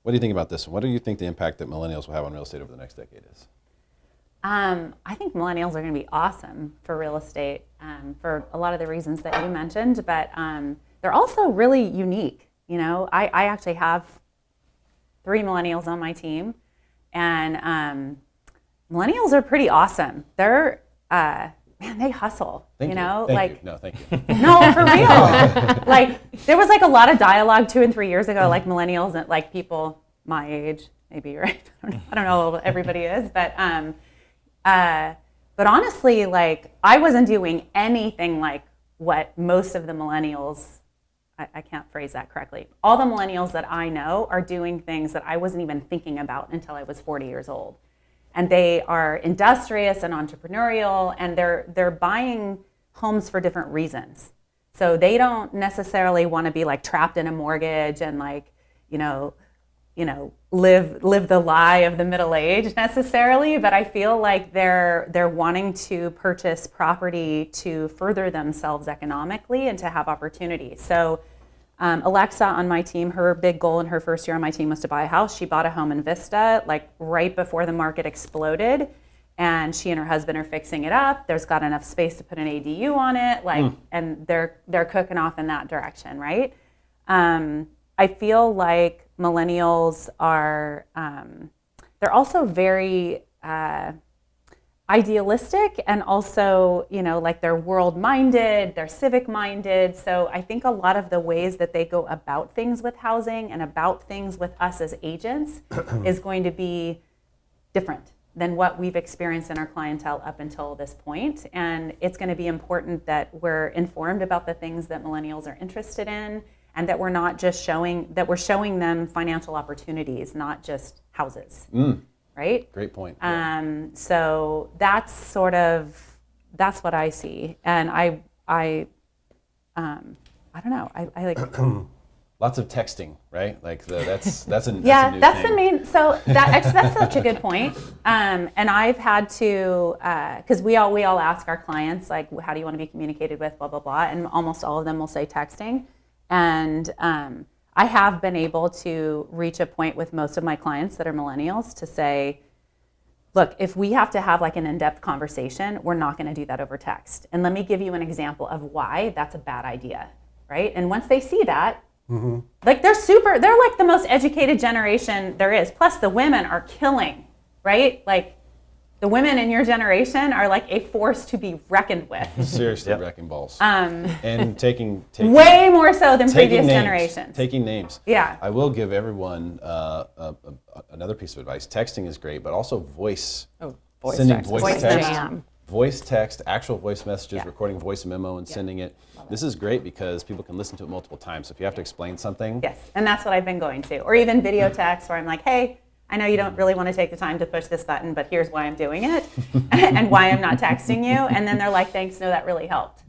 What do you think about this one? What do you think the impact that millennials will have on real estate over the next decade is? I think millennials are going to be awesome for real estate for a lot of the reasons that you mentioned, but they're also really unique. You know, I actually have 3 millennials on my team, and millennials are pretty awesome. They're man, they hustle. Thank you. know, Thank like you. No, thank you. no, for real. Like there was like a lot of dialogue 2 and 3 years ago, like millennials and like people my age, maybe, right? I don't know how old everybody is, but honestly, like I wasn't doing anything like what most of the millennials, I can't phrase that correctly. All the millennials that I know are doing things that I wasn't even thinking about until I was 40 years old. And they are industrious and entrepreneurial, and they're buying homes for different reasons. So they don't necessarily want to be like trapped in a mortgage and like, live the lie of the middle age necessarily, but I feel like they're wanting to purchase property to further themselves economically and to have opportunities. So Alexa on my team, her big goal in her first year on my team was to buy a house. She bought a home in Vista like right before the market exploded, and she and her husband are fixing it up. There's got enough space to put an ADU on it, and they're cooking off in that direction, right? I feel like millennials are, they're also very idealistic, and also, like they're world-minded, they're civic-minded. So I think a lot of the ways that they go about things with housing and about things with us as agents is going to be different than what we've experienced in our clientele up until this point. And it's going to be important that we're informed about the things that millennials are interested in, and that we're not just showing them financial opportunities, not just houses, right? Great point. So that's what I see, and I don't know. I like lots of texting, right? Like that's a new that's thing. the main. So that's such a good point. And I've had to because we all ask our clients like, how do you want to be communicated with, blah blah blah, and almost all of them will say texting. And I have been able to reach a point with most of my clients that are millennials to say, look, if we have to have like an in-depth conversation, we're not going to do that over text. And let me give you an example of why that's a bad idea, right? And once they see that, like they're like the most educated generation there is. Plus the women are killing, right? Like the women in your generation are like a force to be reckoned with. Seriously, wrecking balls. And taking way more so than previous names, generations. Taking names. Yeah. I will give everyone another piece of advice. Texting is great, but also sending voice text, actual voice messages, recording voice memo and sending it. This is great because people can listen to it multiple times. So if you have to explain something. Yes, and that's what I've been going to. Or even video text where I'm like, hey, I know you don't really want to take the time to push this button, but here's why I'm doing it and why I'm not texting you. And then they're like, thanks, no, that really helped.